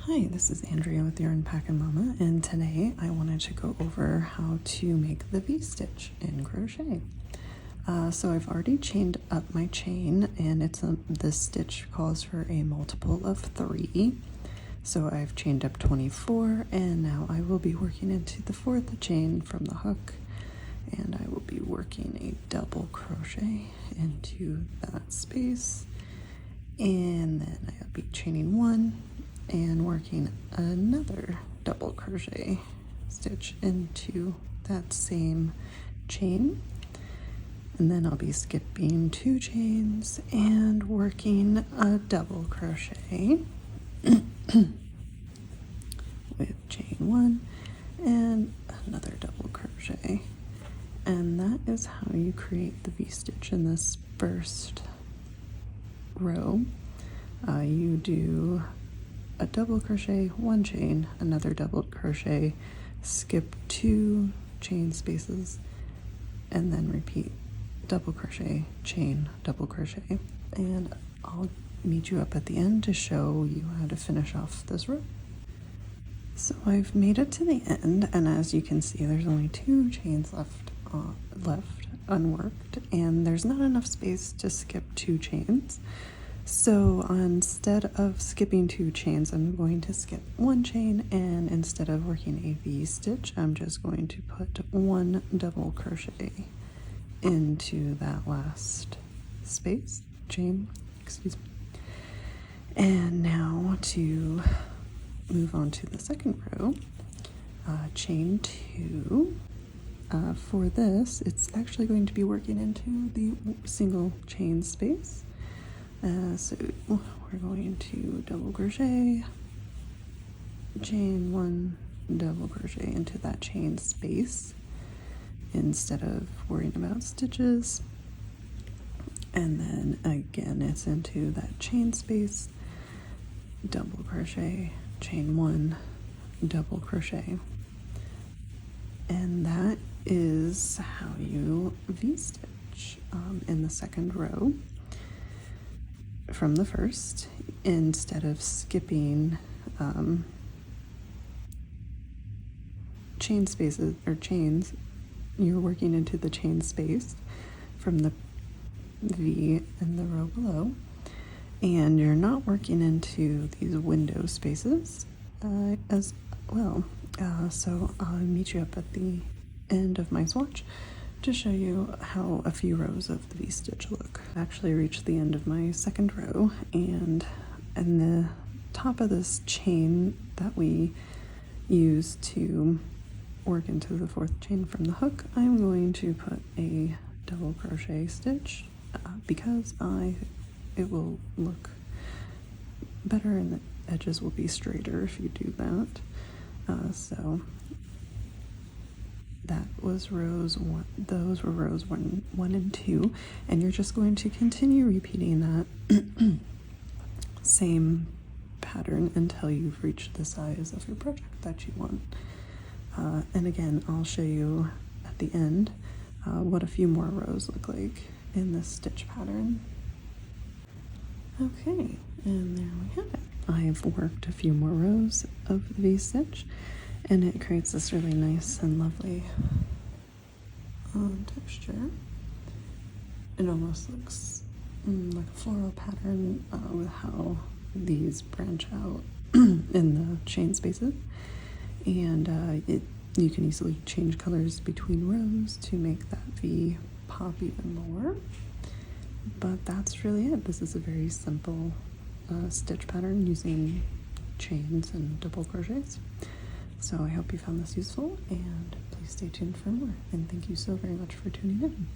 Hi, this is Andrea with Yarn Packin' Mama, and today I wanted to go over how to make the V-stitch in crochet. So I've already chained up my chain, and this stitch calls for a multiple of 3. So I've chained up 24, and now I will be working into the 4th chain from the hook, and I will be working a double crochet into that space, and then I'll be chaining 1 and working another double crochet stitch into that same chain, and then I'll be skipping 2 chains and working a double crochet with chain 1 and another double crochet, and that is how you create the V-stitch in this first row. You do a double crochet, 1 chain, another double crochet, skip 2 chain spaces, and then repeat double crochet, chain, double crochet, and I'll meet you up at the end to show you how to finish off this row. So I've made it to the end, and as you can see, there's only 2 chains left unworked, and there's not enough space to skip 2 chains. So instead of skipping 2 chains, I'm going to skip 1 chain, and instead of working a V-stitch, I'm just going to put 1 double crochet into that last chain, excuse me. And now to move on to the second row, chain 2. For this, it's actually going to be working into the single chain space. So we're going to double crochet, chain 1, double crochet into that chain space instead of worrying about stitches, and then again it's into that chain space, double crochet, chain 1, double crochet, and that is how you V-stitch in the second row from the first. Instead of skipping chain spaces or chains, you're working into the chain space from the V in the row below, and you're not working into these window spaces as well. So I'll meet you up at the end of my swatch to show you how a few rows of the V-stitch look. I actually reached the end of my second row, and in the top of this chain that we use to work into the 4th chain from the hook, I'm going to put a double crochet stitch because it will look better and the edges will be straighter if you do that. So that was rows 1. Those were rows 1 and 2, and you're just going to continue repeating that same pattern until you've reached the size of your project that you want. And again, I'll show you at the end what a few more rows look like in this stitch pattern. Okay, and there we have it. I've worked a few more rows of the V-stitch, and it creates this really nice and lovely texture. It almost looks like a floral pattern with how these branch out in the chain spaces, and you can easily change colors between rows to make that V pop even more. But that's really it. This is a very simple stitch pattern using chains and double crochets. So I hope you found this useful, and please stay tuned for more. And thank you so very much for tuning in.